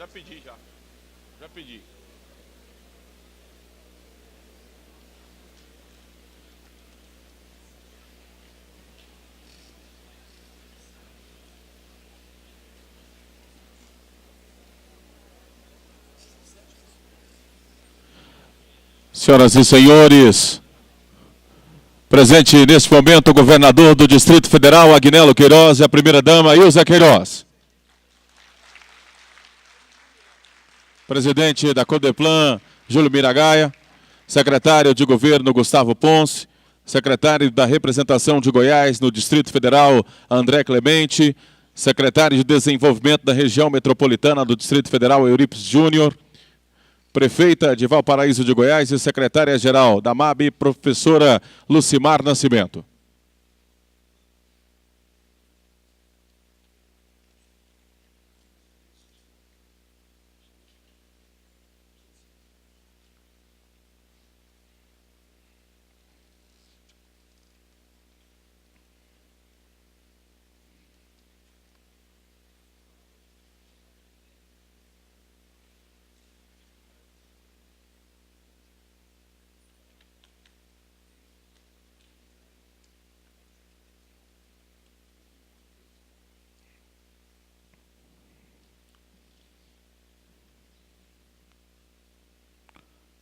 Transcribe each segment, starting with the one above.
Já pedi, já. Já pedi. Senhoras e senhores, presente neste momento o governador do Distrito Federal, Agnello Queiroz, e a primeira-dama, Ilza Queiroz. Presidente da Codeplan, Júlio Miragaia. Secretário de Governo, Gustavo Ponce. Secretário da Representação de Goiás no Distrito Federal, André Clemente. Secretário de Desenvolvimento da Região Metropolitana do Distrito Federal, Eurípides Júnior. Prefeita de Valparaíso de Goiás e secretária-geral da MAB, professora Lucimar Nascimento.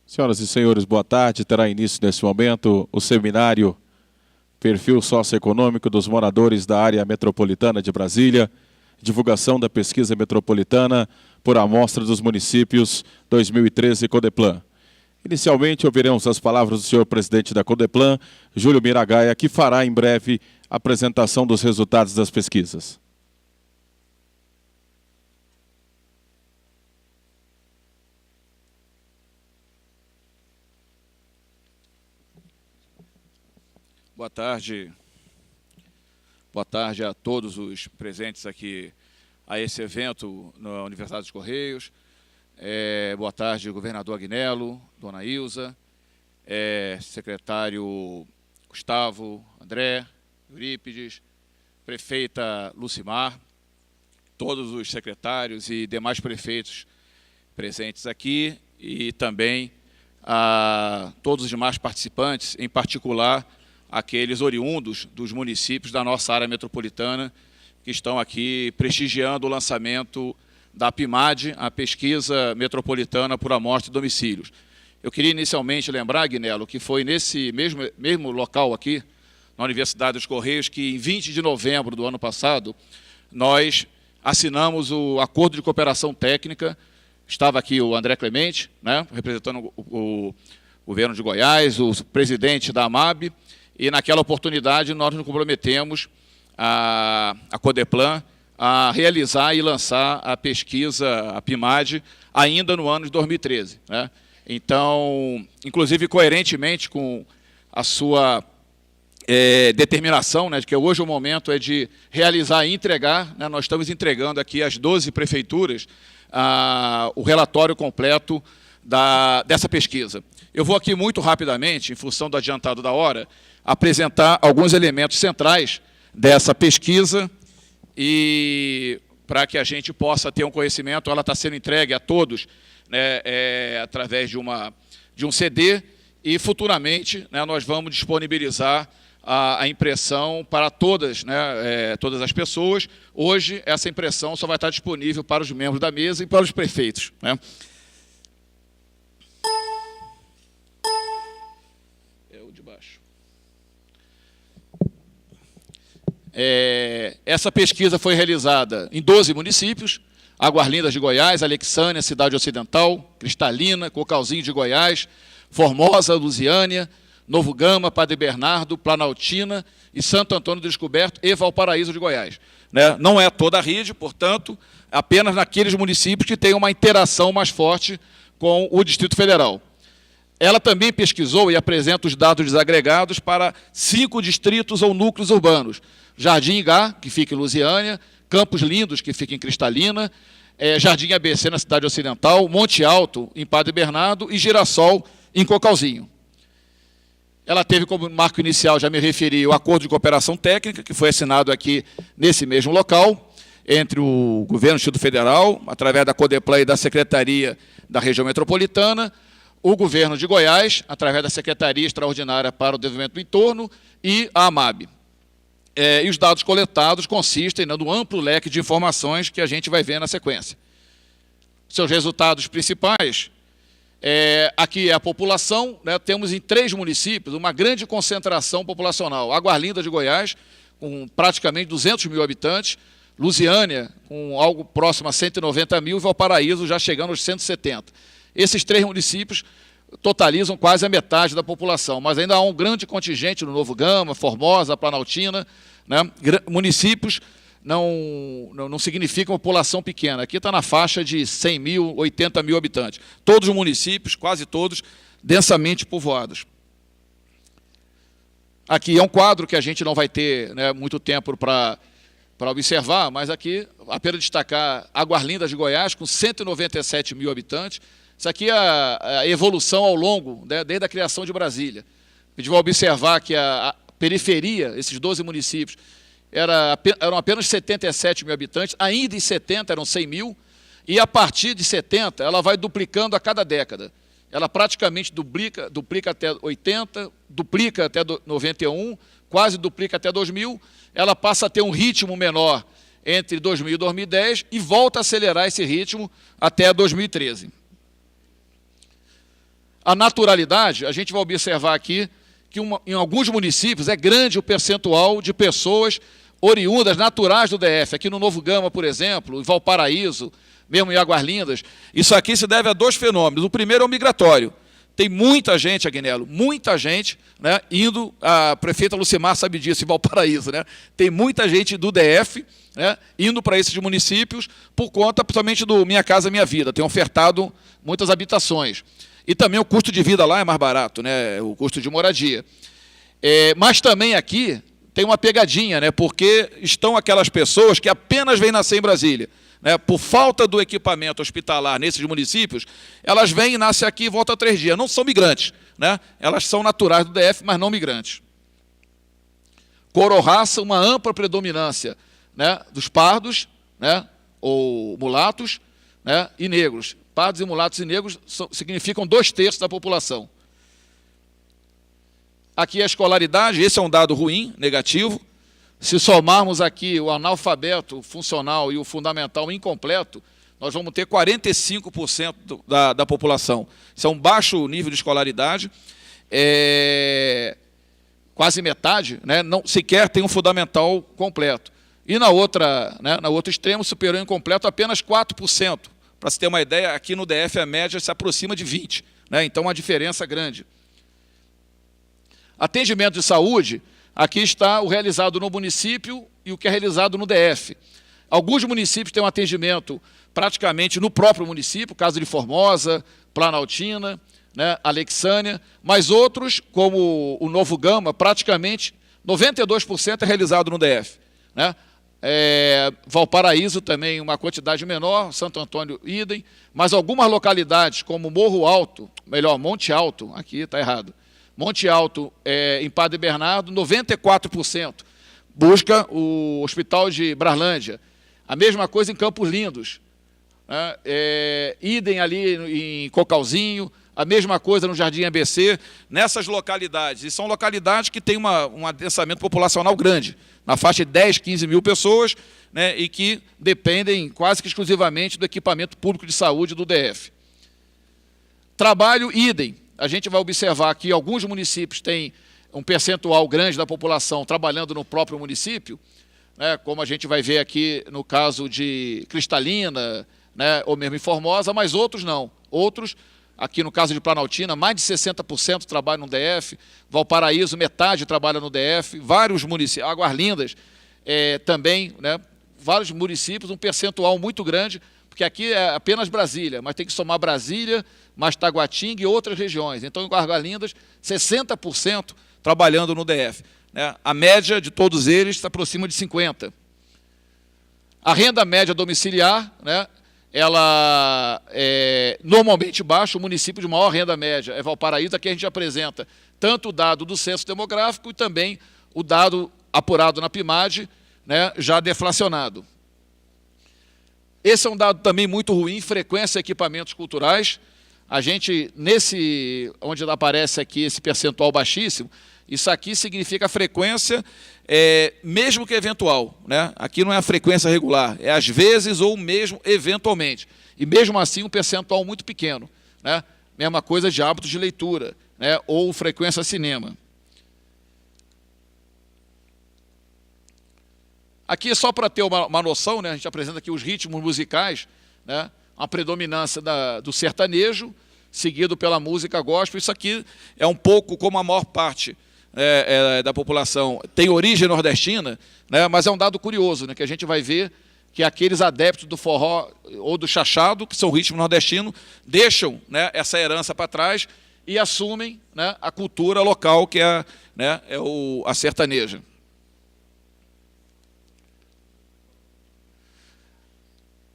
Senhoras e senhores, boa tarde. Terá início nesse momento o seminário Perfil Socioeconômico dos Moradores da Área Metropolitana de Brasília, divulgação da pesquisa metropolitana por amostra dos municípios 2013 Codeplan. Inicialmente, ouviremos as palavras do senhor presidente da Codeplan, Júlio Miragaia, que fará em breve a apresentação dos resultados das pesquisas. Boa tarde. Boa tarde a todos os presentes aqui a esse evento na Universidade dos Correios. Boa tarde, governador Agnello, dona Ilza, secretário Gustavo, André, Eurípides, prefeita Lucimar, todos os secretários e demais prefeitos presentes aqui e também a todos os demais participantes, em particular aqueles oriundos dos municípios da nossa área metropolitana que estão aqui prestigiando o lançamento da PIMAD, a Pesquisa Metropolitana por Amostra de Domicílios. Eu queria inicialmente lembrar, Agnello, que foi nesse mesmo local aqui, na Universidade dos Correios, que em 20 de novembro do ano passado, nós assinamos o Acordo de Cooperação Técnica. Estava aqui o André Clemente, né, representando o governo de Goiás, o presidente da AMAB, e naquela oportunidade nós nos comprometemos, a Codeplan, a realizar e lançar a pesquisa, a PIMAD, ainda no ano de 2013. Né? Então, inclusive coerentemente com a sua determinação, né, de que hoje o momento é de realizar e entregar, né, nós estamos entregando aqui às 12 prefeituras o relatório completo dessa pesquisa. Eu vou aqui muito rapidamente, em função do adiantado da hora, apresentar alguns elementos centrais dessa pesquisa e para que a gente possa ter um conhecimento. Ela está sendo entregue a todos, né, através de um CD e futuramente, né, nós vamos disponibilizar a impressão para todas, né, todas as pessoas. Hoje essa impressão só vai estar disponível para os membros da mesa e para os prefeitos, né. Essa pesquisa foi realizada em 12 municípios: Águas Lindas de Goiás, Alexânia, Cidade Ocidental, Cristalina, Cocalzinho de Goiás, Formosa, Lusiânia, Novo Gama, Padre Bernardo, Planaltina e Santo Antônio do Descoberto e Valparaíso de Goiás. Né? Não é toda a rede, portanto, apenas naqueles municípios que têm uma interação mais forte com o Distrito Federal. Ela também pesquisou e apresenta os dados desagregados para 5 distritos ou núcleos urbanos: Jardim Igá, que fica em Lusiânia, Campos Lindos, que fica em Cristalina, Jardim ABC, na Cidade Ocidental, Monte Alto, em Padre Bernardo, e Girassol, em Cocalzinho. Ela teve como marco inicial, já me referi, o Acordo de Cooperação Técnica, que foi assinado aqui nesse mesmo local. entre o governo do Distrito Federal, através da CODEPLAN e da Secretaria da Região Metropolitana, o governo de Goiás, através da Secretaria Extraordinária para o Desenvolvimento do Entorno, e a AMAB. E os dados coletados consistem no amplo leque de informações que a gente vai ver na sequência. Seus resultados principais, aqui é a população, né, temos em 3 municípios uma grande concentração populacional. Águas Lindas de Goiás, com praticamente 200 mil habitantes, Lusiânia, com algo próximo a 190 mil, e Valparaíso já chegando aos 170. Esses 3 municípios totalizam quase a metade da população, mas ainda há um grande contingente no Novo Gama, Formosa, Planaltina, né? Municípios não significam população pequena. Aqui está na faixa de 100 mil, 80 mil habitantes. Todos os municípios, quase todos, densamente povoados. Aqui é um quadro que a gente não vai ter, né, muito tempo para observar, mas aqui apenas destacar Águas Lindas de Goiás, com 197 mil habitantes. Isso aqui é a evolução ao longo, né, desde a criação de Brasília. A gente vai observar que a periferia, esses 12 municípios, eram apenas 77 mil habitantes, ainda em 70 eram 100 mil, e a partir de 70 ela vai duplicando a cada década. Ela praticamente duplica até 80, duplica até 91, quase duplica até 2000, ela passa a ter um ritmo menor entre 2000 e 2010 e volta a acelerar esse ritmo até 2013. A naturalidade, a gente vai observar aqui que em alguns municípios é grande o percentual de pessoas oriundas, naturais do DF. Aqui no Novo Gama, por exemplo, em Valparaíso, mesmo em Águas Lindas. Isso aqui se deve a 2 fenômenos. O primeiro é o migratório. Tem muita gente, Agnello, muita gente, né, indo, a prefeita Lucimar sabe disso, em Valparaíso, né? Tem muita gente do DF, né, indo para esses municípios por conta, principalmente do Minha Casa Minha Vida. Tem ofertado muitas habitações. E também o custo de vida lá é mais barato, né, o custo de moradia. Mas também aqui tem uma pegadinha, né, porque estão aquelas pessoas que apenas vêm nascer em Brasília, né, por falta do equipamento hospitalar nesses municípios, elas vêm e nascem aqui e voltam a 3 dias. Não são migrantes, né, elas são naturais do DF, mas não migrantes. Cor ou raça, uma ampla predominância, né, dos pardos, né, ou mulatos, né, e negros. Pardos e mulatos e negros significam 2/3 da população. Aqui a escolaridade, esse é um dado ruim, negativo. Se somarmos aqui o analfabeto funcional e o fundamental incompleto, nós vamos ter 45% da população. Isso é um baixo nível de escolaridade, quase metade, né, não sequer tem um fundamental completo. E na outra, né, no outro extremo, superior incompleto, apenas 4%. Para se ter uma ideia, aqui no DF a média se aproxima de 20%, né? Então uma diferença grande. Atendimento de saúde, aqui está o realizado no município e o que é realizado no DF. Alguns municípios têm um atendimento praticamente no próprio município, caso de Formosa, Planaltina, né, Alexânia, mas outros, como o Novo Gama, praticamente 92% é realizado no DF, né? Valparaíso também uma quantidade menor, Santo Antônio idem, mas algumas localidades como Morro Alto, melhor, Monte Alto, aqui está errado, Monte Alto, em Padre Bernardo, 94%, busca o Hospital de Brarlândia. A mesma coisa em Campos Lindos, né? Idem ali em Cocalzinho, a mesma coisa no Jardim ABC, nessas localidades. E são localidades que têm um adensamento populacional grande, na faixa de 10, 15 mil pessoas, né, e que dependem quase que exclusivamente do equipamento público de saúde do DF. Trabalho, idem. A gente vai observar que alguns municípios têm um percentual grande da população trabalhando no próprio município, né, como a gente vai ver aqui no caso de Cristalina, né, ou mesmo em Formosa, mas outros não. Outros, aqui no caso de Planaltina, mais de 60% trabalham no DF, Valparaíso, metade trabalha no DF, vários municípios, Águas Lindas também, né, vários municípios, um percentual muito grande, porque aqui é apenas Brasília, mas tem que somar Brasília, mais Taguatinga e outras regiões. Então, em Águas Lindas, 60% trabalhando no DF, né? A média de todos eles se aproxima de 50%. A renda média domiciliar, né, ela é normalmente baixa. O município de maior renda média é Valparaíso. Aqui a gente apresenta tanto o dado do censo demográfico e também o dado apurado na PIMAD, né, já deflacionado. Esse é um dado também muito ruim, frequência de equipamentos culturais. A gente, onde aparece aqui esse percentual baixíssimo, isso aqui significa a frequência, mesmo que eventual, né? Aqui não é a frequência regular, é às vezes ou mesmo eventualmente. E mesmo assim um percentual muito pequeno, né? Mesma coisa de hábitos de leitura, né? Ou frequência cinema. Aqui, só para ter uma noção, né? A gente apresenta aqui os ritmos musicais, né? A predominância do sertanejo, seguido pela música gospel. Isso aqui é um pouco como a maior parte da população tem origem nordestina, né? Mas é um dado curioso, né? Que a gente vai ver que aqueles adeptos do forró ou do chachado, que são ritmo nordestino, deixam, né, essa herança para trás e assumem, né, a cultura local, que é, né, a sertaneja.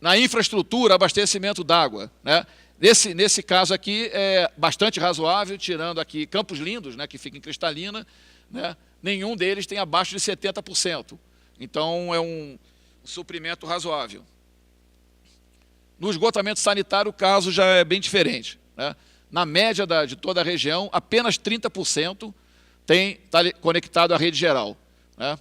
Na infraestrutura, abastecimento d'água, né? Nesse caso aqui é bastante razoável, tirando aqui Campos Lindos, né, que fica em Cristalina, né, nenhum deles tem abaixo de 70%. Então, é um suprimento razoável. No esgotamento sanitário, o caso já é bem diferente, né? Na média de toda a região, apenas 30% está conectado à rede geral, né?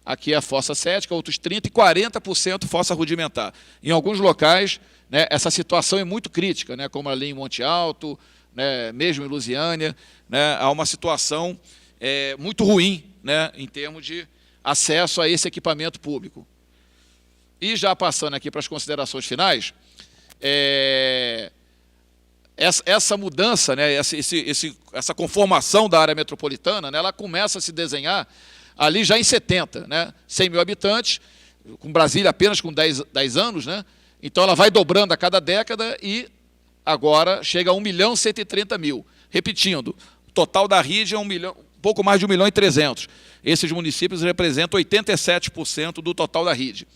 Aqui é a fossa cética, outros 30% e 40% fossa rudimentar. Em alguns locais, né, essa situação é muito crítica, né, como ali em Monte Alto, né, mesmo em Lusiânia, né, há uma situação muito ruim, né, em termos de acesso a esse equipamento público. E já passando aqui para as considerações finais, essa mudança, né, essa conformação da área metropolitana, né, ela começa a se desenhar ali já em 70, né, 100 mil habitantes, com Brasília apenas com 10 anos, né, então ela vai dobrando a cada década e agora chega a 1.130.000. Repetindo, o total da RID é pouco mais de 1.300.000. Esses municípios representam 87% do total da RID.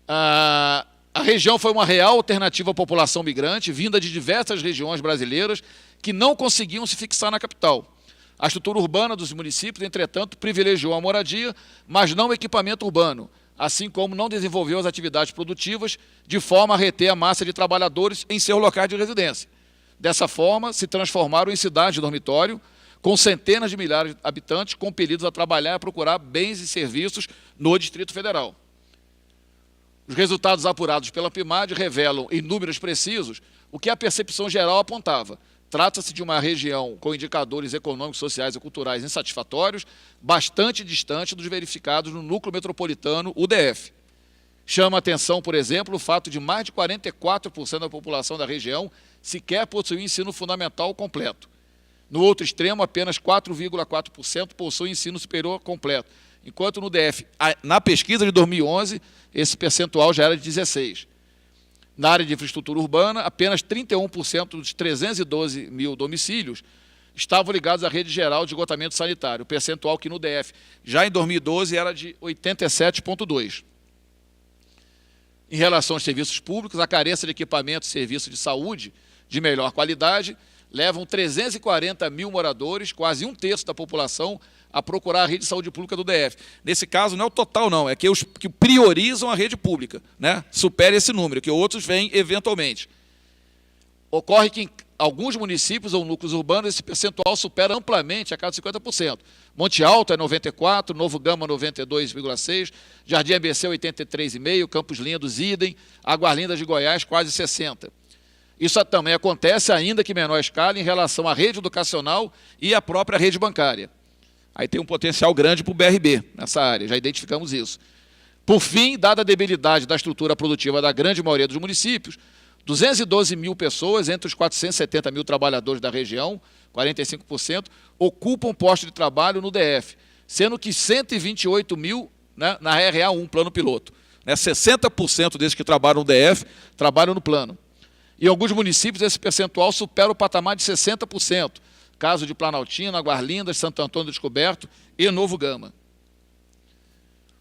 A região foi uma real alternativa à população migrante, vinda de diversas regiões brasileiras que não conseguiam se fixar na capital. A estrutura urbana dos municípios, entretanto, privilegiou a moradia, mas não o equipamento urbano, assim como não desenvolveu as atividades produtivas de forma a reter a massa de trabalhadores em seus locais de residência. Dessa forma, se transformaram em cidades de dormitório, com centenas de milhares de habitantes compelidos a trabalhar e a procurar bens e serviços no Distrito Federal. Os resultados apurados pela PIMAD revelam, em números precisos, o que a percepção geral apontava. Trata-se de uma região com indicadores econômicos, sociais e culturais insatisfatórios, bastante distante dos verificados no núcleo metropolitano UDF. Chama a atenção, por exemplo, o fato de mais de 44% da população da região sequer possuir ensino fundamental completo. No outro extremo, apenas 4,4% possui ensino superior completo, enquanto no DF, na pesquisa de 2011, esse percentual já era de 16%. Na área de infraestrutura urbana, apenas 31% dos 312 mil domicílios estavam ligados à rede geral de esgotamento sanitário, percentual que no DF, já em 2012, era de 87,2%. Em relação aos serviços públicos, a carência de equipamentos e serviços de saúde de melhor qualidade levam 340 mil moradores, quase um terço da população, a procurar a rede de saúde pública do DF. Nesse caso, não é o total, não, é que os que priorizam a rede pública, né? Supera esse número, que outros vêm eventualmente. Ocorre que em alguns municípios ou núcleos urbanos, esse percentual supera amplamente a cada 50%. Monte Alto é 94%, Novo Gama 92,6%, Jardim ABC 83,5%, Campos Lindos, idem, Águas Lindas de Goiás quase 60%. Isso também acontece, ainda que em menor escala, em relação à rede educacional e à própria rede bancária. Aí tem um potencial grande para o BRB nessa área, já identificamos isso. Por fim, dada a debilidade da estrutura produtiva da grande maioria dos municípios, 212 mil pessoas, entre os 470 mil trabalhadores da região, 45%, ocupam posto de trabalho no DF, sendo que 128 mil, né, na RA1, plano piloto. 60% desses que trabalham no DF trabalham no plano. Em alguns municípios, esse percentual supera o patamar de 60%, caso de Planaltina, Águas Lindas, Santo Antônio do Descoberto e Novo Gama.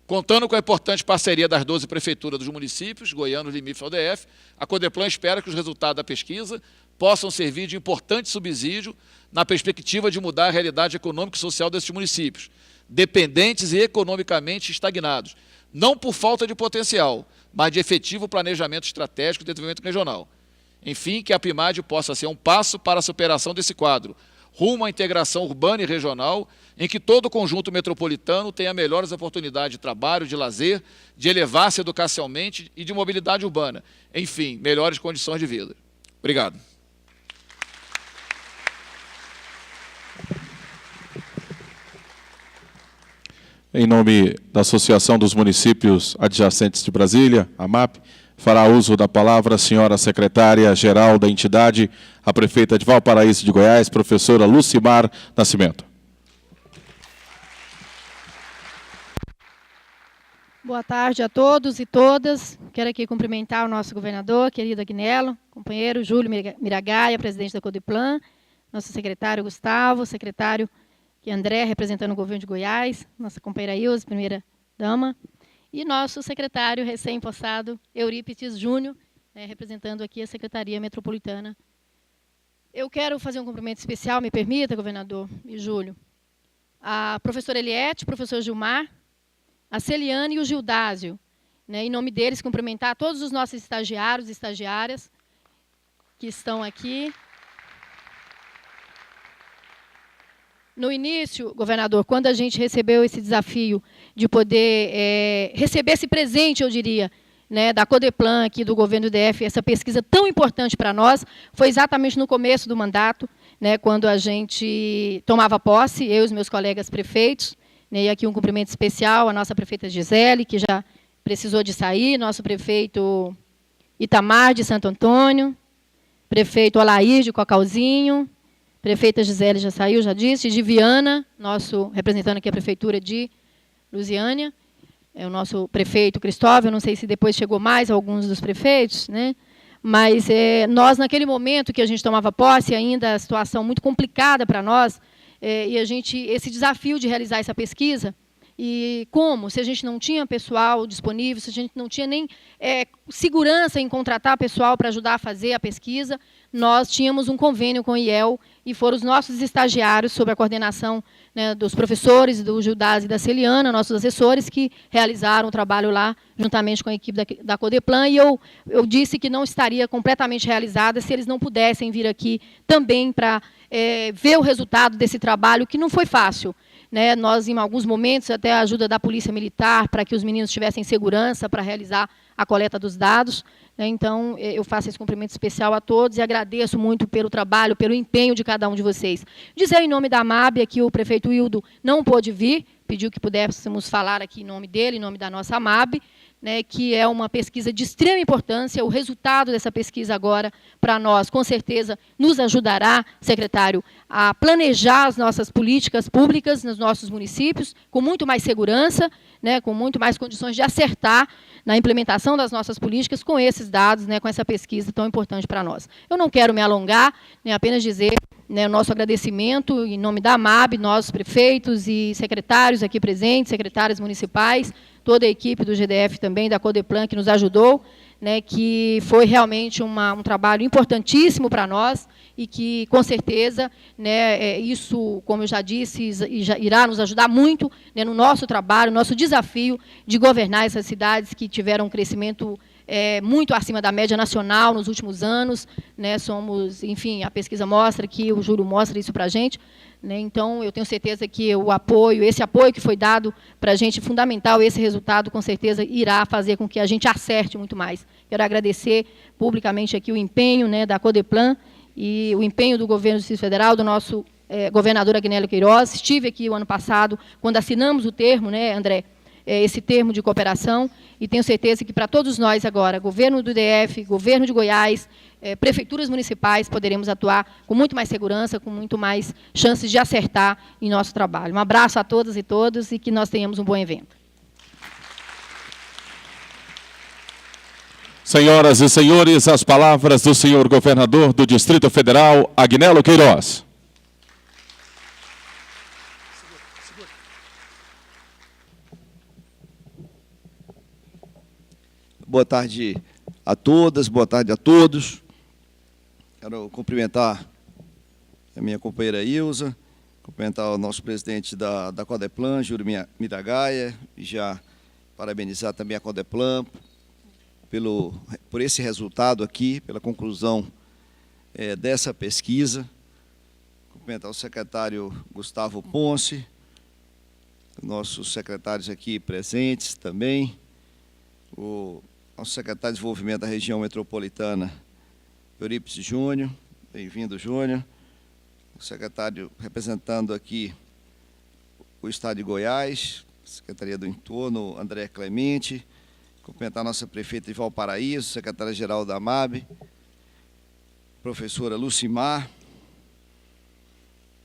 Contando com a importante parceria das 12 prefeituras dos municípios, goianos, limítrofes ao DF, a Codeplan espera que os resultados da pesquisa possam servir de importante subsídio na perspectiva de mudar a realidade econômica e social desses municípios, dependentes e economicamente estagnados, não por falta de potencial, mas de efetivo planejamento estratégico de desenvolvimento regional. Enfim, que a PIMAD possa ser um passo para a superação desse quadro, rumo à integração urbana e regional, em que todo o conjunto metropolitano tenha melhores oportunidades de trabalho, de lazer, de elevar-se educacionalmente e de mobilidade urbana. Enfim, melhores condições de vida. Obrigado. Em nome da Associação dos Municípios Adjacentes de Brasília, AMAP, fará uso da palavra a senhora secretária-geral da entidade, a prefeita de Valparaíso de Goiás, professora Lucimar Nascimento. Boa tarde a todos e todas. Quero aqui cumprimentar o nosso governador, querido Agnello, companheiro Júlio Miragaia, presidente da Codeplan, nosso secretário Gustavo, secretário André, representando o governo de Goiás, nossa companheira Ilza, primeira-dama, e nosso secretário recém-possado, Eurípides Júnior, representando aqui a Secretaria Metropolitana. Eu quero fazer um cumprimento especial, me permita, governador e Júlio, a professora Eliette, o professor Gilmar, a Celiane e o Gildásio. Em nome deles, cumprimentar todos os nossos estagiários e estagiárias que estão aqui. No início, governador, quando a gente recebeu esse desafio de poder receber esse presente, eu diria, da Codeplan, aqui do governo do DF, essa pesquisa tão importante para nós, foi exatamente no começo do mandato, quando a gente tomava posse, eu e os meus colegas prefeitos, e aqui um cumprimento especial à nossa prefeita Gisele, que já precisou de sair, nosso prefeito Itamar de Santo Antônio, prefeito Alair de Cocalzinho, prefeita Gisele já saiu, já disse, de Viana, nosso representando aqui a prefeitura de Lusiânia, o nosso prefeito Cristóvão, não sei se depois chegou mais alguns dos prefeitos, mas nós, naquele momento que a gente tomava posse, ainda a situação muito complicada para nós, e esse desafio de realizar essa pesquisa, e como? Se a gente não tinha pessoal disponível, se a gente não tinha nem segurança em contratar pessoal para ajudar a fazer a pesquisa, nós tínhamos um convênio com o IEL, e foram os nossos estagiários, sob a coordenação dos professores, do Gildásio e da Celiana, nossos assessores, que realizaram o trabalho lá, juntamente com a equipe da Codeplan, e eu disse que não estaria completamente realizada se eles não pudessem vir aqui também para ver o resultado desse trabalho, que não foi fácil. Nós, em alguns momentos, até a ajuda da Polícia Militar, para que os meninos tivessem segurança para realizar a coleta dos dados. Então, eu faço esse cumprimento especial a todos e agradeço muito pelo trabalho, pelo empenho de cada um de vocês. Dizer em nome da AMAB, que o prefeito Hildo não pôde vir, pediu que pudéssemos falar aqui em nome dele, em nome da nossa AMAB, que é uma pesquisa de extrema importância. O resultado dessa pesquisa agora, para nós, com certeza, nos ajudará, secretário, a planejar as nossas políticas públicas nos nossos municípios, com muito mais segurança, com muito mais condições de acertar na implementação das nossas políticas com esses dados, com essa pesquisa tão importante para nós. Eu não quero me alongar, apenas dizer o nosso agradecimento em nome da AMAB, nós prefeitos e secretários aqui presentes, secretários municipais, toda a equipe do GDF também, da Codeplan, que nos ajudou, que foi realmente um trabalho importantíssimo para nós e que, com certeza, isso, como eu já disse, irá nos ajudar muito no nosso trabalho, no nosso desafio de governar essas cidades que tiveram um crescimento muito acima da média nacional nos últimos anos. Somos, enfim, a pesquisa mostra que o Júlio mostra isso para a gente. Então, eu tenho certeza que esse apoio que foi dado para a gente, fundamental, esse resultado, com certeza, irá fazer com que a gente acerte muito mais. Quero agradecer publicamente aqui o empenho da Codeplan e o empenho do governo do Distrito Federal, do nosso governador Agnello Queiroz. Estive aqui o ano passado, quando assinamos o termo, André, esse termo de cooperação, e tenho certeza que para todos nós agora, governo do DF, governo de Goiás, prefeituras municipais, poderemos atuar com muito mais segurança, com muito mais chances de acertar em nosso trabalho. Um abraço a todas e todos e que nós tenhamos um bom evento. Senhoras e senhores, as palavras do senhor governador do Distrito Federal, Agnello Queiroz. Boa tarde a todas, boa tarde a todos. Quero cumprimentar a minha companheira Ilza, cumprimentar o nosso presidente da Codeplan, Júlio Miragaia, e já parabenizar também a Codeplan por esse resultado aqui, pela conclusão dessa pesquisa. Cumprimentar o secretário Gustavo Ponce, nossos secretários aqui presentes também, o nosso secretário de Desenvolvimento da Região Metropolitana, Eurípides Júnior, bem-vindo, Júnior, o secretário representando aqui o Estado de Goiás, Secretaria do Entorno, André Clemente, cumprimentar a nossa prefeita de Valparaíso, secretária-geral da AMAB, professora Lucimar,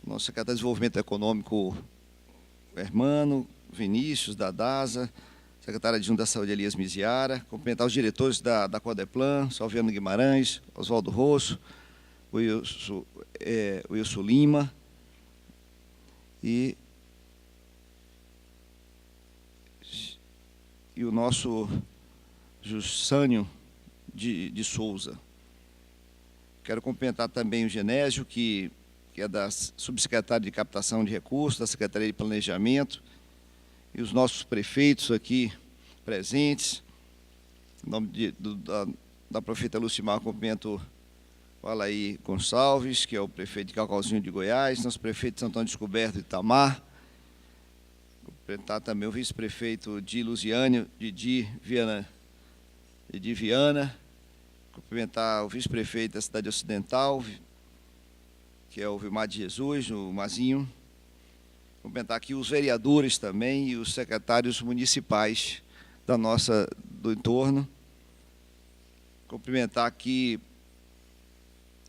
nosso secretário de Desenvolvimento Econômico, Hermano, Vinícius, da DASA, secretário adjunto da Saúde, Elias Miziara, cumprimentar os diretores da Codeplan, Salviano Guimarães, Oswaldo Rosso, Wilson Lima e o nosso Jussânio de Souza. Quero cumprimentar também o Genésio, que é da subsecretária de Captação de Recursos, da Secretaria de Planejamento, e os nossos prefeitos aqui presentes. Em nome da prefeita Lucimar, cumprimento o Alaí Gonçalves, que é o prefeito de Cacauzinho de Goiás, nosso prefeito de Santão Descoberto de Itamar. Cumprimentar também o vice-prefeito de Lusiânia, Didi Viana. Cumprimentar o vice-prefeito da cidade ocidental, que é o Vilmar de Jesus, o Mazinho. Cumprimentar aqui os vereadores também e os secretários municipais do entorno. Cumprimentar aqui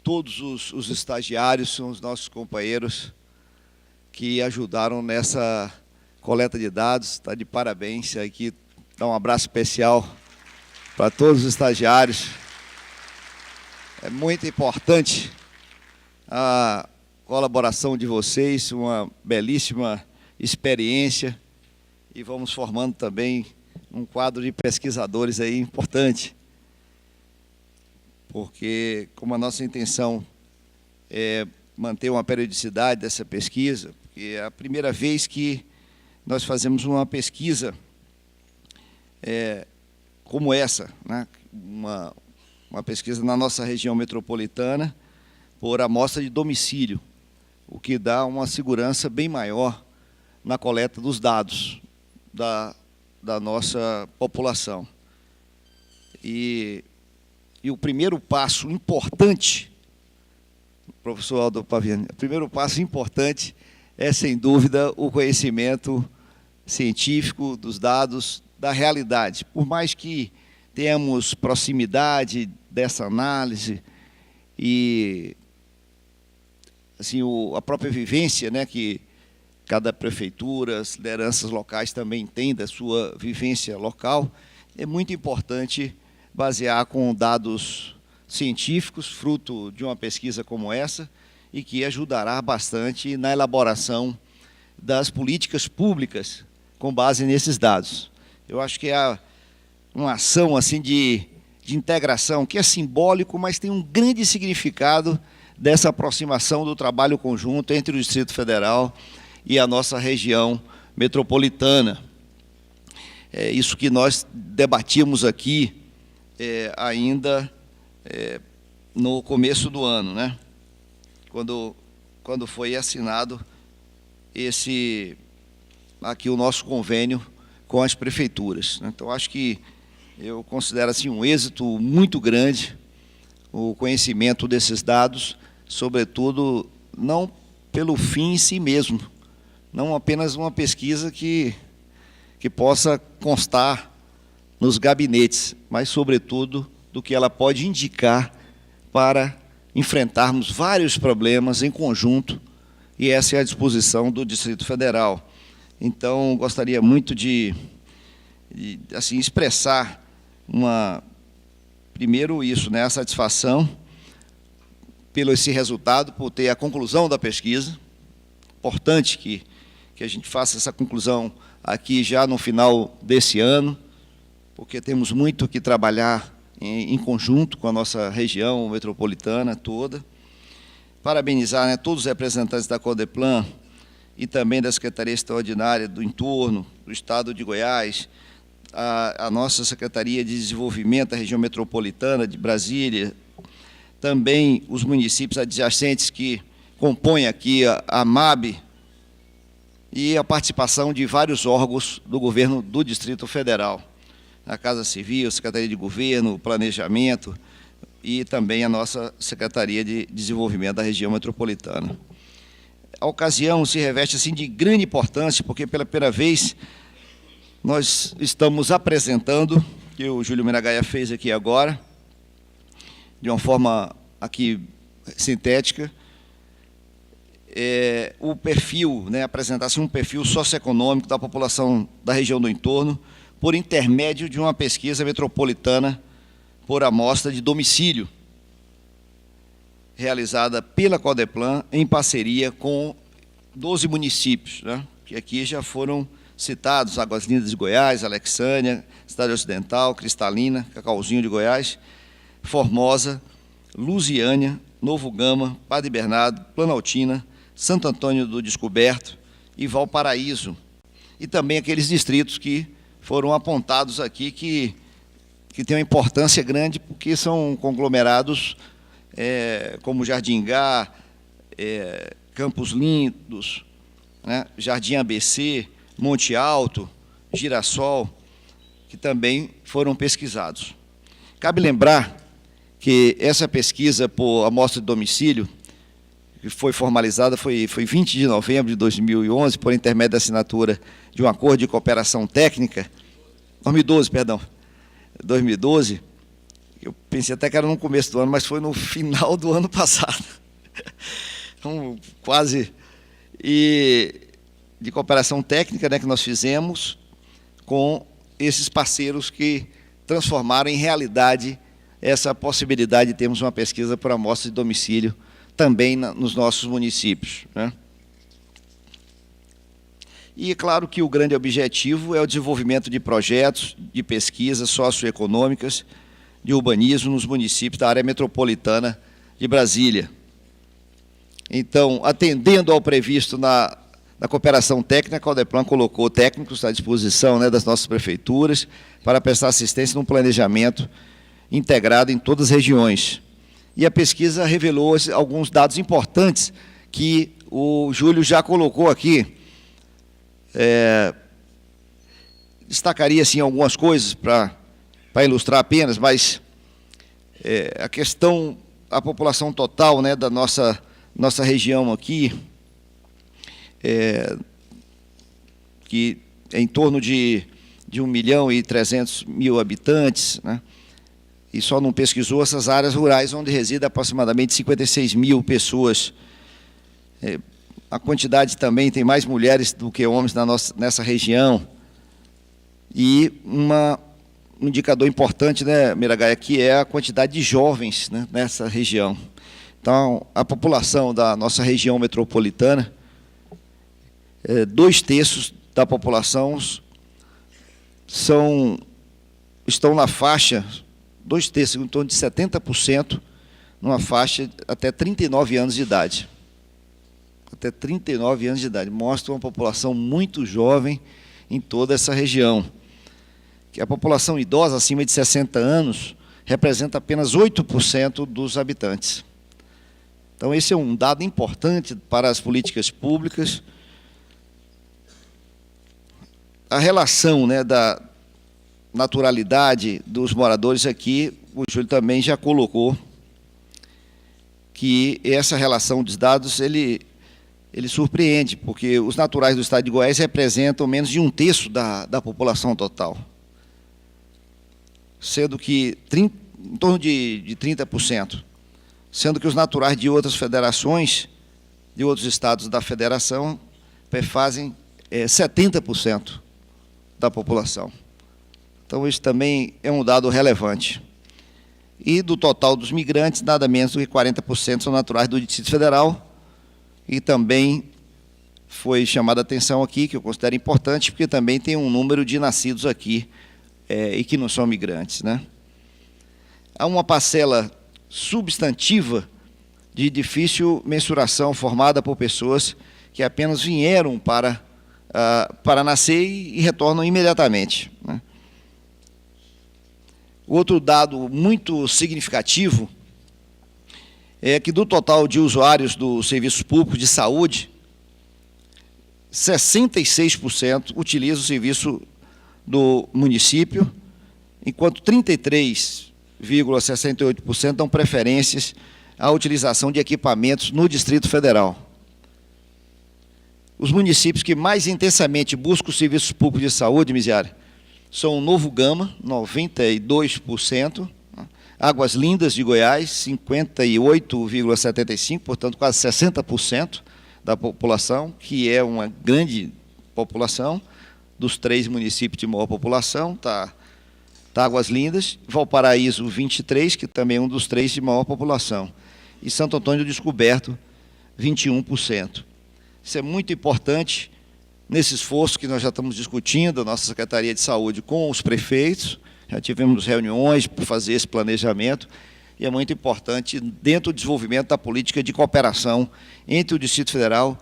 todos os estagiários, são os nossos companheiros que ajudaram nessa coleta de dados. Está de parabéns aqui, dá um abraço especial para todos os estagiários. É muito importante a colaboração de vocês, uma belíssima experiência, e vamos formando também um quadro de pesquisadores aí importante, porque como a nossa intenção é manter uma periodicidade dessa pesquisa, porque é a primeira vez que nós fazemos uma pesquisa como essa, né? Uma pesquisa na nossa região metropolitana por amostra de domicílio, o que dá uma segurança bem maior na coleta dos dados da nossa população. E o primeiro passo importante, professor Aldo Paviani, o primeiro passo importante é, sem dúvida, o conhecimento científico dos dados, da realidade. Por mais que tenhamos proximidade dessa análise e assim, a própria vivência, né, que cada prefeitura, as lideranças locais também têm da sua vivência local, é muito importante basear com dados científicos, fruto de uma pesquisa como essa, e que ajudará bastante na elaboração das políticas públicas com base nesses dados. Eu acho que é uma ação assim de integração, que é simbólico, mas tem um grande significado dessa aproximação do trabalho conjunto entre o Distrito Federal e a nossa região metropolitana. É isso que nós debatíamos aqui ainda no começo do ano, né? Quando foi assinado aqui o nosso convênio com as prefeituras. Então, acho que eu considero assim um êxito muito grande o conhecimento desses dados, sobretudo não pelo fim em si mesmo, não apenas uma pesquisa que possa constar nos gabinetes, mas, sobretudo, do que ela pode indicar para enfrentarmos vários problemas em conjunto, e essa é a disposição do Distrito Federal. Então, gostaria muito de assim, expressar primeiro isso, né, a satisfação pelo esse resultado, por ter a conclusão da pesquisa. Importante que a gente faça essa conclusão aqui já no final desse ano, porque temos muito que trabalhar em conjunto com a nossa região metropolitana toda. Parabenizar, né, todos os representantes da Codeplan e também da Secretaria Extraordinária do Entorno, do Estado de Goiás, a nossa Secretaria de Desenvolvimento da Região Metropolitana de Brasília, também os municípios adjacentes que compõem aqui a MAB, e a participação de vários órgãos do governo do Distrito Federal, a Casa Civil, a Secretaria de Governo, Planejamento e também a nossa Secretaria de Desenvolvimento da Região Metropolitana. A ocasião se reveste assim de grande importância, porque pela primeira vez nós estamos apresentando, que o Júlio Miragaia fez aqui agora, de uma forma aqui sintética, o perfil, apresentar-se um perfil socioeconômico da população da região do entorno, por intermédio de uma pesquisa metropolitana por amostra de domicílio, realizada pela Codeplan em parceria com 12 municípios, que aqui já foram citados: Águas Lindas de Goiás, Alexânia, Cidade Ocidental, Cristalina, Cacauzinho de Goiás, Formosa, Lusiânia, Novo Gama, Padre Bernardo, Planaltina, Santo Antônio do Descoberto e Valparaíso, e também aqueles distritos que foram apontados aqui, que têm uma importância grande, porque são conglomerados como Jardingá, Campos Lindos, Jardim ABC, Monte Alto, Girassol, que também foram pesquisados. Cabe lembrar que essa pesquisa por amostra de domicílio, que foi formalizada, foi 20 de novembro de 2011, por intermédio da assinatura de um acordo de cooperação técnica, 2012, eu pensei até que era no começo do ano, mas foi no final do ano passado, então, quase, e de cooperação técnica, que nós fizemos com esses parceiros que transformaram em realidade essa possibilidade de termos uma pesquisa por amostra de domicílio também nos nossos municípios. E é claro que o grande objetivo é o desenvolvimento de projetos de pesquisas socioeconômicas de urbanismo nos municípios da área metropolitana de Brasília. Então, atendendo ao previsto na cooperação técnica, a Codeplan colocou técnicos à disposição das nossas prefeituras para prestar assistência no planejamento integrado em todas as regiões. E a pesquisa revelou alguns dados importantes que o Júlio já colocou aqui. Destacaria assim, algumas coisas para ilustrar apenas, mas a questão, a população total da nossa região aqui, que é em torno de 1.300.000 habitantes, e só não pesquisou essas áreas rurais, onde reside aproximadamente 56 mil pessoas. A quantidade também, tem mais mulheres do que homens nessa região. E um indicador importante, Miragaia, que é a quantidade de jovens nessa região. Então, a população da nossa região metropolitana, 2/3 da população estão na faixa, 2/3, em torno de 70%, numa faixa até 39 anos de idade. Até 39 anos de idade. Mostra uma população muito jovem em toda essa região. Que a população idosa, acima de 60 anos, representa apenas 8% dos habitantes. Então, esse é um dado importante para as políticas públicas. A relação da naturalidade dos moradores aqui, o Júlio também já colocou que essa relação dos dados, ele surpreende, porque os naturais do estado de Goiás representam menos de 1/3 da população total, sendo que em torno de 30%, sendo que os naturais de outras federações, de outros estados da federação, fazem 70% da população. Então, isso também é um dado relevante. E do total dos migrantes, nada menos do que 40% são naturais do Distrito Federal, e também foi chamada a atenção aqui, que eu considero importante, porque também tem um número de nascidos aqui e que não são migrantes. Há uma parcela substantiva de difícil mensuração formada por pessoas que apenas vieram para nascer e retornam imediatamente. Outro dado muito significativo é que, do total de usuários dos serviços públicos de saúde, 66% utilizam o serviço do município, enquanto 33,68% dão preferências à utilização de equipamentos no Distrito Federal. Os municípios que mais intensamente buscam os serviços públicos de saúde, Misiara, são Novo Gama, 92%, Águas Lindas de Goiás, 58,75%, portanto, quase 60% da população, que é uma grande população. Dos 3 municípios de maior população, está Águas Lindas, Valparaíso, 23%, que também é um dos 3 de maior população, e Santo Antônio do Descoberto, 21%. Isso é muito importante nesse esforço que nós já estamos discutindo, a nossa Secretaria de Saúde com os prefeitos, já tivemos reuniões para fazer esse planejamento, e é muito importante dentro do desenvolvimento da política de cooperação entre o Distrito Federal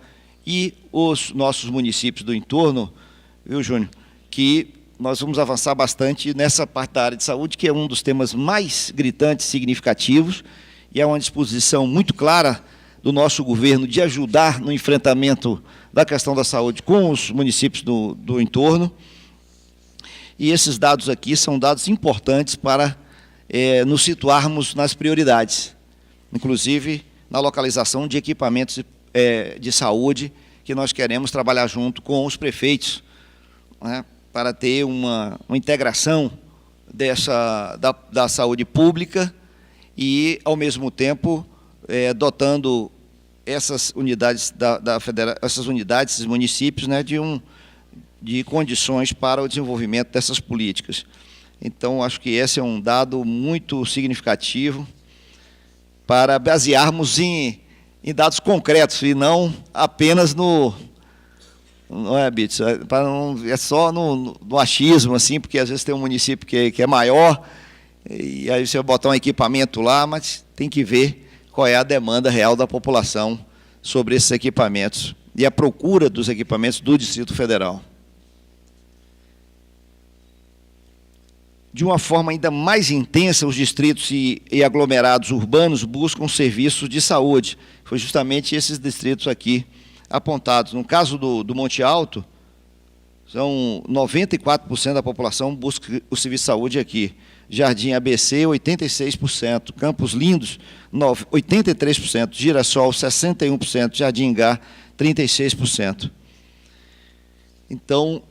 e os nossos municípios do entorno, viu, Júnior, que nós vamos avançar bastante nessa parte da área de saúde, que é um dos temas mais gritantes e significativos, e é uma disposição muito clara do nosso governo de ajudar no enfrentamento da questão da saúde com os municípios do entorno. E esses dados aqui são dados importantes para nos situarmos nas prioridades, inclusive na localização de equipamentos de saúde, que nós queremos trabalhar junto com os prefeitos, né, para ter uma integração da saúde pública e, ao mesmo tempo, dotando essas unidades essas unidades, esses municípios, né, de condições para o desenvolvimento dessas políticas. Então, acho que esse é um dado muito significativo para basearmos em dados concretos e não apenas no... Não é, Bits? É só no achismo, assim, porque às vezes tem um município que é maior, e aí você vai botar um equipamento lá, mas tem que ver qual é a demanda real da população sobre esses equipamentos e a procura dos equipamentos do Distrito Federal. De uma forma ainda mais intensa, os distritos e aglomerados urbanos buscam serviços de saúde. Foi justamente esses distritos aqui apontados. No caso do Monte Alto, são 94% da população busca o serviço de saúde aqui. Jardim ABC, 86%. Campos Lindos, 83%. Girassol, 61%. Jardim Ingá, 36%. Então,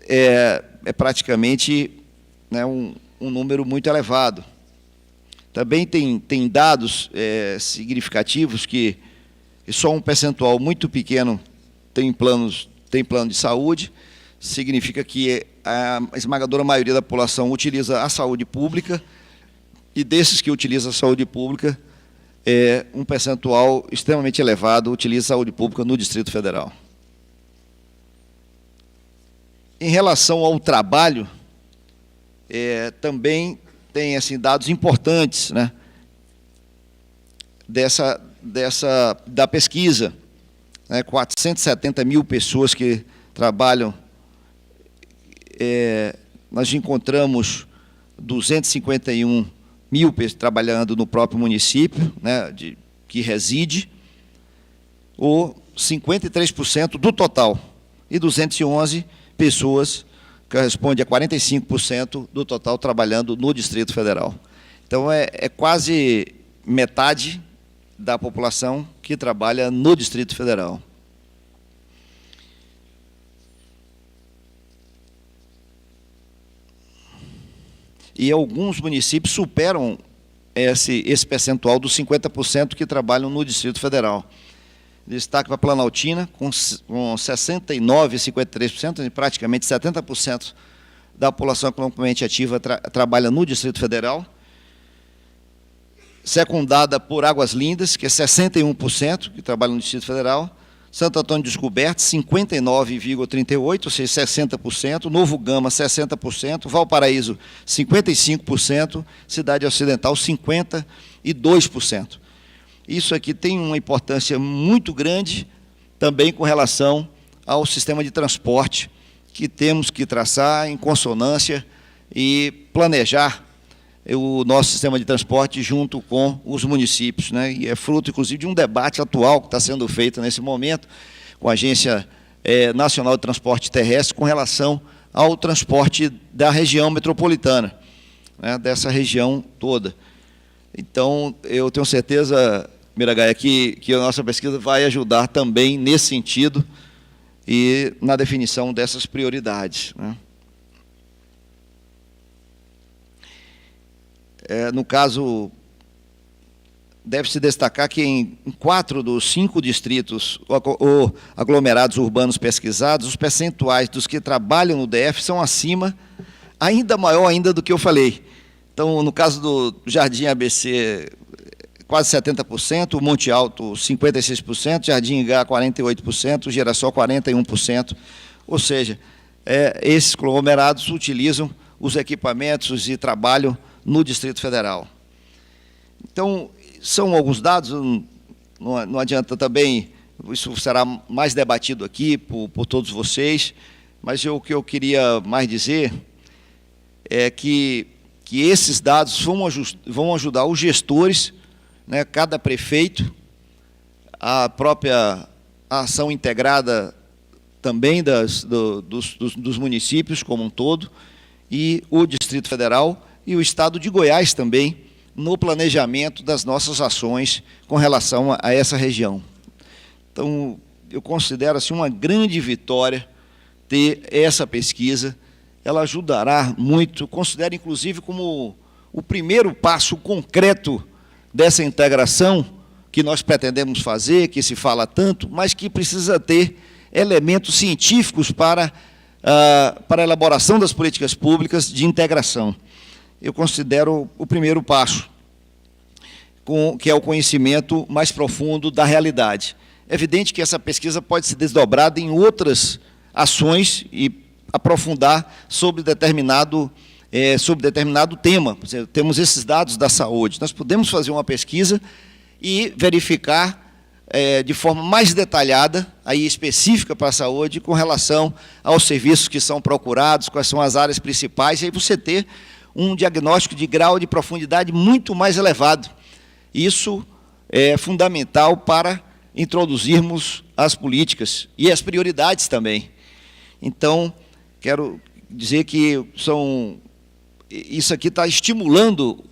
é praticamente, né, um número muito elevado. Também tem dados significativos que só um percentual muito pequeno tem plano de saúde. Significa que a esmagadora maioria da população utiliza a saúde pública, e desses que utilizam a saúde pública, um percentual extremamente elevado utiliza a saúde pública no Distrito Federal. Em relação ao trabalho, também tem assim, dados importantes, né, da pesquisa, né, 470 mil pessoas que trabalham. Nós encontramos 251 mil trabalhando no próprio município, né, que reside, ou 53% do total, e 211 pessoas, que corresponde a 45% do total trabalhando no Distrito Federal. Então, é quase metade da população que trabalha no Distrito Federal. E alguns municípios superam esse percentual dos 50% que trabalham no Distrito Federal. Destaque para a Planaltina, com 69,53%, praticamente 70% da população economicamente ativa trabalha no Distrito Federal. Secundada por Águas Lindas, que é 61%, que trabalha no Distrito Federal. Santo Antônio do Descoberto, 59,38%, ou seja, 60%. Novo Gama, 60%. Valparaíso, 55%. Cidade Ocidental, 52%. Isso aqui tem uma importância muito grande também com relação ao sistema de transporte, que temos que traçar em consonância e planejar o nosso sistema de transporte junto com os municípios, né? E é fruto, inclusive, de um debate atual que está sendo feito nesse momento com a Agência Nacional de Transporte Terrestre com relação ao transporte da região metropolitana, né? Dessa região toda. Então, eu tenho certeza, Miragaia, que a nossa pesquisa vai ajudar também nesse sentido e na definição dessas prioridades, né? No caso, deve-se destacar que em 4 dos 5 distritos ou aglomerados urbanos pesquisados, os percentuais dos que trabalham no DF são acima, ainda maior ainda do que eu falei. Então, no caso do Jardim ABC, quase 70%, Monte Alto, 56%, Jardim Igá, 48%, Girassol, 41%. Ou seja, esses conglomerados utilizam os equipamentos e trabalham no Distrito Federal. Então, são alguns dados, não adianta também, isso será mais debatido aqui por todos vocês, mas o que eu queria mais dizer é que esses dados vão ajudar os gestores, né, cada prefeito, a própria ação integrada também dos municípios como um todo, e o Distrito Federal e o Estado de Goiás também, no planejamento das nossas ações com relação a essa região. Então, eu considero assim, uma grande vitória ter essa pesquisa, ela ajudará muito, considero inclusive como o primeiro passo concreto dessa integração que nós pretendemos fazer, que se fala tanto, mas que precisa ter elementos científicos para a elaboração das políticas públicas de integração. Eu considero o primeiro passo, que é o conhecimento mais profundo da realidade. É evidente que essa pesquisa pode ser desdobrada em outras ações e aprofundar sobre determinado tema. Por exemplo, temos esses dados da saúde. Nós podemos fazer uma pesquisa e verificar de forma mais detalhada, aí específica para a saúde, com relação aos serviços que são procurados, quais são as áreas principais, e aí você ter um diagnóstico de grau de profundidade muito mais elevado. Isso é fundamental para introduzirmos as políticas e as prioridades também. Então, quero dizer que isso aqui está estimulando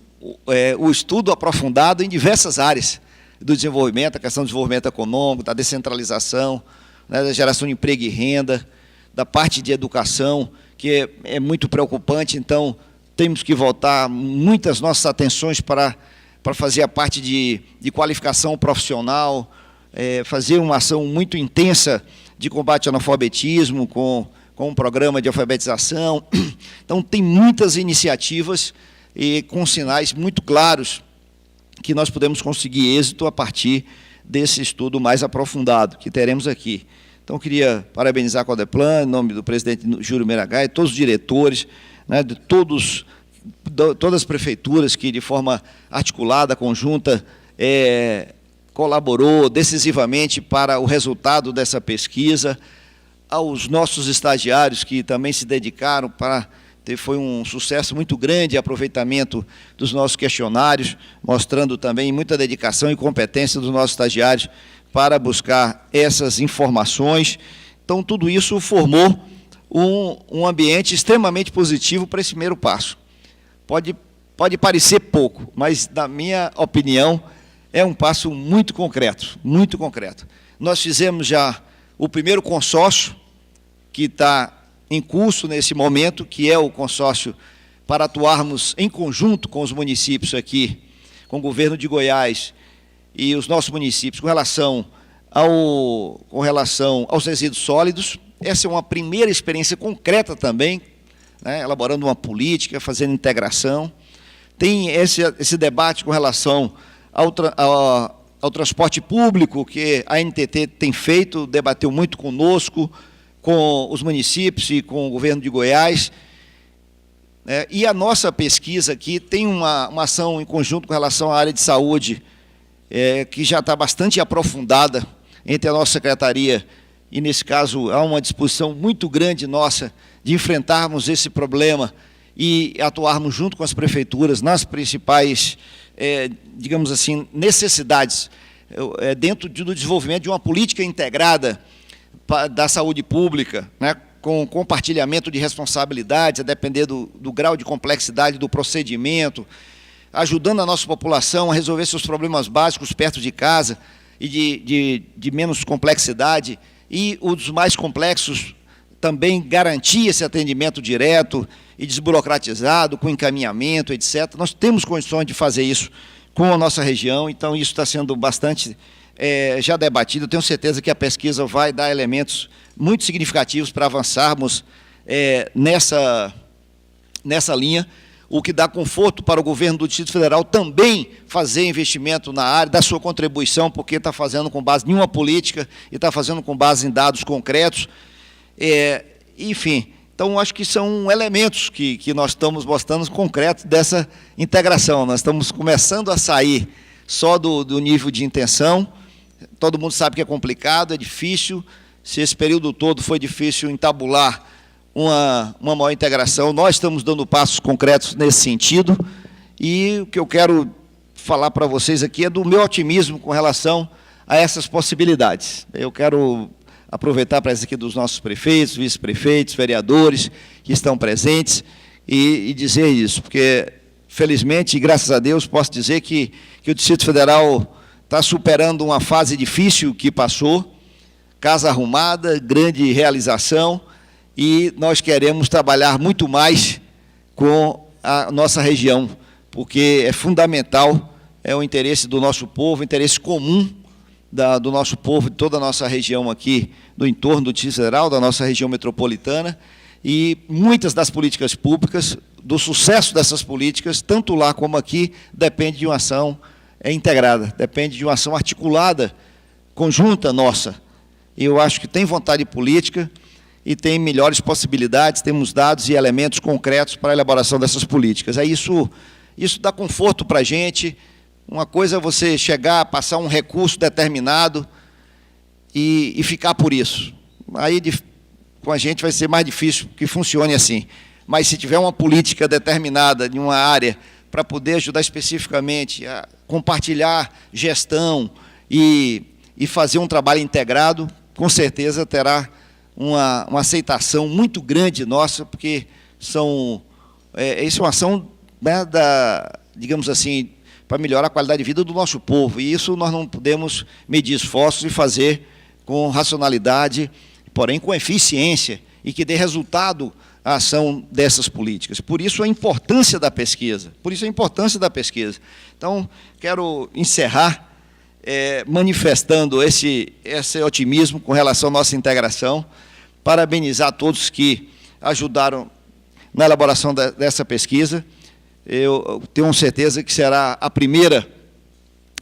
o estudo aprofundado em diversas áreas do desenvolvimento, a questão do desenvolvimento econômico, da descentralização, né, da geração de emprego e renda, da parte de educação, que é muito preocupante. Então, temos que voltar muitas nossas atenções para fazer a parte de qualificação profissional, fazer uma ação muito intensa de combate ao analfabetismo, com um programa de alfabetização. Então, tem muitas iniciativas e com sinais muito claros que nós podemos conseguir êxito a partir desse estudo mais aprofundado que teremos aqui. Então, eu queria parabenizar a Codeplan, em nome do presidente Júlio Miragaia, todos os diretores, né, de todas as prefeituras que, de forma articulada, conjunta, colaborou decisivamente para o resultado dessa pesquisa, aos nossos estagiários que também se dedicaram foi um sucesso muito grande o aproveitamento dos nossos questionários, mostrando também muita dedicação e competência dos nossos estagiários para buscar essas informações. Então, tudo isso formou um ambiente extremamente positivo para esse primeiro passo. Pode parecer pouco, mas, na minha opinião, é um passo muito concreto, muito concreto. Nós fizemos já o primeiro consórcio, que está em curso nesse momento, que é o consórcio para atuarmos em conjunto com os municípios aqui, com o governo de Goiás e os nossos municípios, com relação aos resíduos sólidos. Essa é uma primeira experiência concreta também, né, elaborando uma política, fazendo integração. Tem esse debate com relação ao transporte público, que a NTT tem feito, debateu muito conosco, com os municípios e com o governo de Goiás. E a nossa pesquisa aqui tem uma ação em conjunto com relação à área de saúde, que já está bastante aprofundada entre a nossa secretaria, e, nesse caso, há uma disposição muito grande nossa de enfrentarmos esse problema e atuarmos junto com as prefeituras nas principais, digamos assim, necessidades, dentro do desenvolvimento de uma política integrada da saúde pública, né, com compartilhamento de responsabilidades, a depender do grau de complexidade do procedimento, ajudando a nossa população a resolver seus problemas básicos perto de casa e de menos complexidade, e os mais complexos também garantir esse atendimento direto e desburocratizado, com encaminhamento, etc. Nós temos condições de fazer isso com a nossa região, então isso está sendo bastante já debatido. Eu tenho certeza que a pesquisa vai dar elementos muito significativos para avançarmos nessa linha, o que dá conforto para o governo do Distrito Federal também fazer investimento na área, dar sua contribuição, porque está fazendo com base em uma política e está fazendo com base em dados concretos. Enfim, então acho que são elementos que nós estamos mostrando concretos dessa integração. Nós estamos começando a sair só do nível de intenção. Todo mundo sabe que é complicado, é difícil. Se esse período todo foi difícil entabular uma maior integração, nós estamos dando passos concretos nesse sentido, e o que eu quero falar para vocês aqui é do meu otimismo com relação a essas possibilidades. Eu quero aproveitar a presença aqui dos nossos prefeitos, vice-prefeitos, vereadores que estão presentes e dizer isso, porque, felizmente e graças a Deus, posso dizer que o Distrito Federal está superando uma fase difícil que passou, casa arrumada, grande realização, e nós queremos trabalhar muito mais com a nossa região, porque é fundamental, é o interesse do nosso povo, o interesse comum do nosso povo, de toda a nossa região aqui, do entorno do Distrito Federal, da nossa região metropolitana, e muitas das políticas públicas, do sucesso dessas políticas, tanto lá como aqui, depende de uma ação integrada, depende de uma ação articulada, conjunta nossa. E eu acho que tem vontade política e tem melhores possibilidades, temos dados e elementos concretos para a elaboração dessas políticas. Isso dá conforto para a gente. Uma coisa é você chegar, passar um recurso determinado e ficar por isso. Aí, com a gente, vai ser mais difícil que funcione assim. Mas, se tiver uma política determinada de uma área para poder ajudar especificamente a compartilhar gestão e fazer um trabalho integrado, com certeza terá uma aceitação muito grande nossa, porque isso é uma ação, né, digamos assim, para melhorar a qualidade de vida do nosso povo. E isso nós não podemos medir esforços e fazer com racionalidade, porém com eficiência, e que dê resultado à ação dessas políticas. Por isso a importância da pesquisa. Então, quero encerrar manifestando esse otimismo com relação à nossa integração, parabenizar todos que ajudaram na elaboração dessa pesquisa. Eu tenho certeza que será a primeira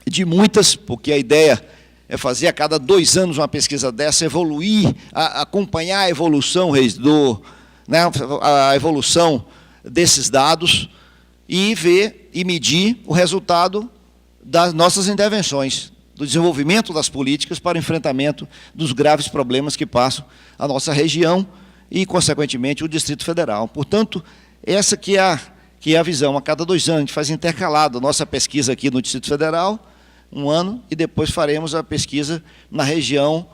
de muitas, porque a ideia é fazer a cada 2 anos uma pesquisa dessa, evoluir, acompanhar a evolução, Reis, a evolução desses dados e ver e medir o resultado das nossas intervenções, do desenvolvimento das políticas para o enfrentamento dos graves problemas que passam a nossa região e, consequentemente, o Distrito Federal. Portanto, essa que é a visão. A cada 2 anos, a gente faz intercalado a nossa pesquisa aqui no Distrito Federal, 1 ano, e depois faremos a pesquisa na região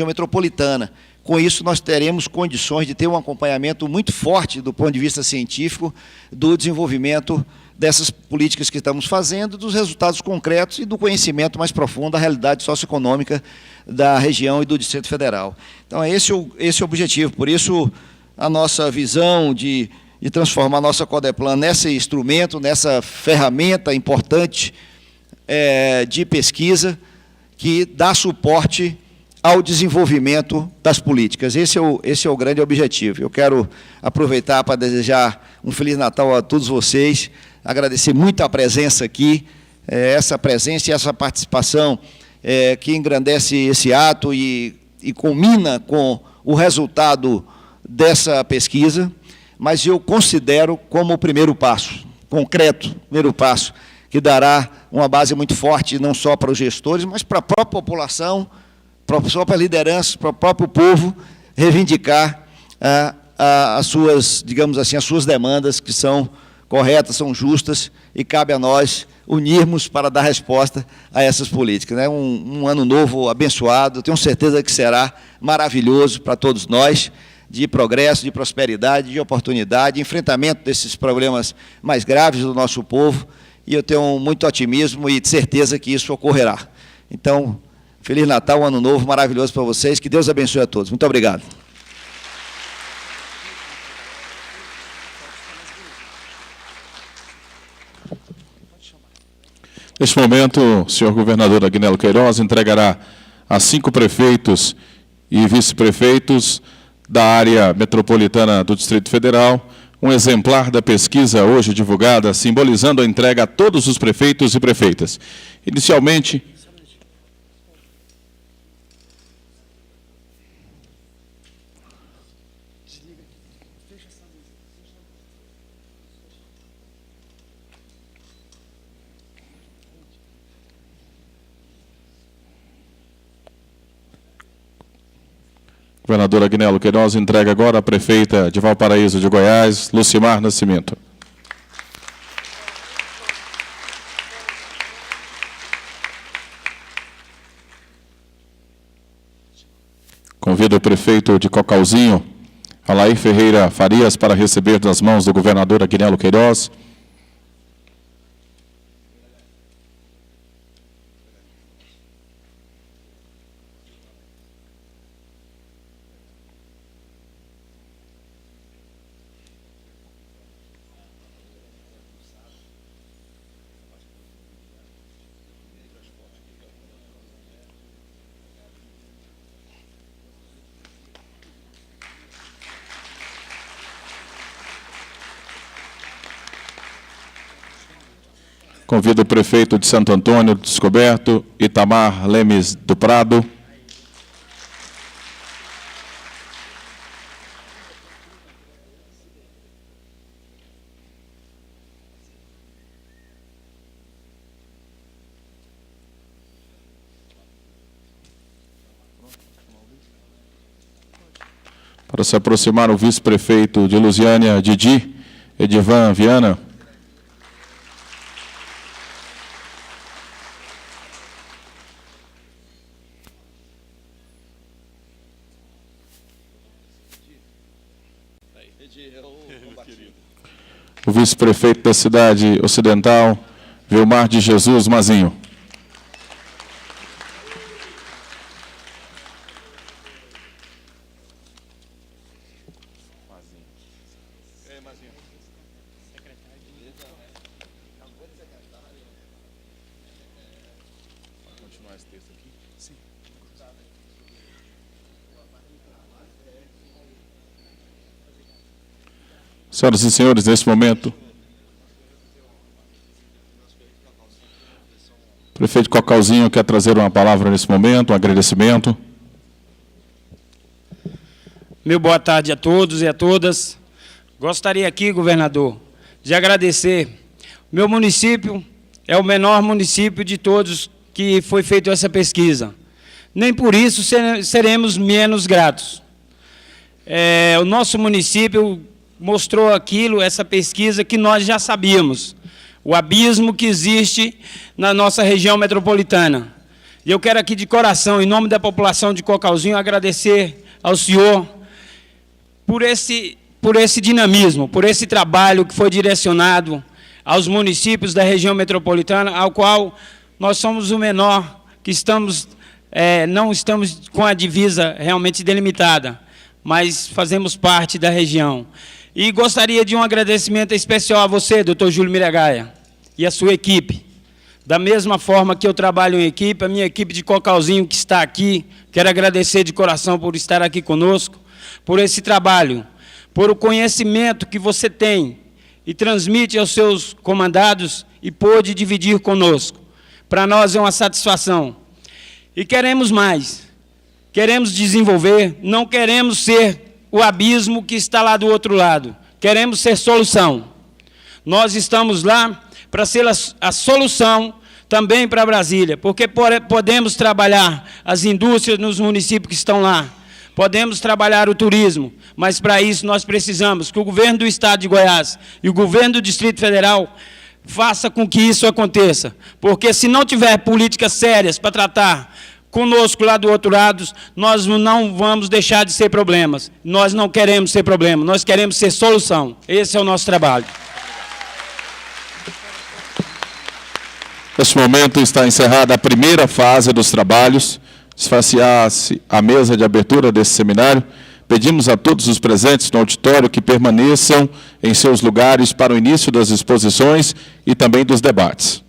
metropolitana. Com isso, nós teremos condições de ter um acompanhamento muito forte do ponto de vista científico do desenvolvimento dessas políticas que estamos fazendo, dos resultados concretos e do conhecimento mais profundo da realidade socioeconômica da região e do Distrito Federal. Então, esse é o objetivo. Por isso, a nossa visão de transformar a nossa Codeplan nesse instrumento, nessa ferramenta importante de pesquisa que dá suporte ao desenvolvimento das políticas. Esse é o grande objetivo. Eu quero aproveitar para desejar um Feliz Natal a todos vocês, agradecer muito a presença aqui, essa presença e essa participação que engrandece esse ato e culmina com o resultado dessa pesquisa, mas eu considero como o primeiro passo, concreto, primeiro passo, que dará uma base muito forte, não só para os gestores, mas para a própria população, para a própria liderança, para o próprio povo, reivindicar as suas, digamos assim, as suas demandas, que são corretas, são justas, e cabe a nós unirmos para dar resposta a essas políticas. É um ano novo abençoado, tenho certeza que será maravilhoso para todos nós, de progresso, de prosperidade, de oportunidade, de enfrentamento desses problemas mais graves do nosso povo, e eu tenho muito otimismo e certeza que isso ocorrerá. Então, Feliz Natal, um ano novo maravilhoso para vocês, que Deus abençoe a todos. Muito obrigado. Neste momento, o senhor governador Agnello Queiroz entregará a 5 prefeitos e vice-prefeitos da área metropolitana do Distrito Federal um exemplar da pesquisa hoje divulgada, simbolizando a entrega a todos os prefeitos e prefeitas. Inicialmente, o governador Agnello Queiroz entrega agora a prefeita de Valparaíso de Goiás, Lucimar Nascimento. Convido o prefeito de Cocalzinho, Alair Ferreira Farias, para receber das mãos do governador Agnello Queiroz Convido o prefeito de Santo Antônio do Descoberto, Itamar Lemes do Prado. Para se aproximar o vice-prefeito de Lusiânia, Didi Edivan Viana. O vice-prefeito da cidade ocidental, Vilmar de Jesus Mazinho. Senhoras e senhores, nesse momento, o prefeito de Cocalzinho quer trazer uma palavra nesse momento, um agradecimento. Meu boa tarde a todos e a todas. Gostaria aqui, governador, de agradecer. Meu município é o menor município de todos que foi feita essa pesquisa. Nem por isso seremos menos gratos. O nosso município mostrou essa pesquisa que nós já sabíamos, o abismo que existe na nossa região metropolitana. E eu quero aqui de coração, em nome da população de Cocalzinho, agradecer ao senhor por esse dinamismo, por esse trabalho que foi direcionado aos municípios da região metropolitana, ao qual nós somos o menor, que não estamos com a divisa realmente delimitada, mas fazemos parte da região. E gostaria de um agradecimento especial a você, doutor Júlio Miragaia, e a sua equipe. Da mesma forma que eu trabalho em equipe, a minha equipe de Cocalzinho que está aqui, quero agradecer de coração por estar aqui conosco, por esse trabalho, por o conhecimento que você tem e transmite aos seus comandados e pôde dividir conosco. Para nós é uma satisfação. E queremos mais, queremos desenvolver, não queremos ser o abismo que está lá do outro lado. Queremos ser solução. Nós estamos lá para ser a solução também para Brasília, porque podemos trabalhar as indústrias nos municípios que estão lá, podemos trabalhar o turismo, mas para isso nós precisamos que o governo do Estado de Goiás e o governo do Distrito Federal faça com que isso aconteça, porque se não tiver políticas sérias para tratar conosco lá do outro lado, nós não vamos deixar de ser problemas. Nós não queremos ser problema, nós queremos ser solução. Esse é o nosso trabalho. Neste momento está encerrada a primeira fase dos trabalhos. Esfaciar-se a mesa de abertura desse seminário. Pedimos a todos os presentes no auditório que permaneçam em seus lugares para o início das exposições e também dos debates.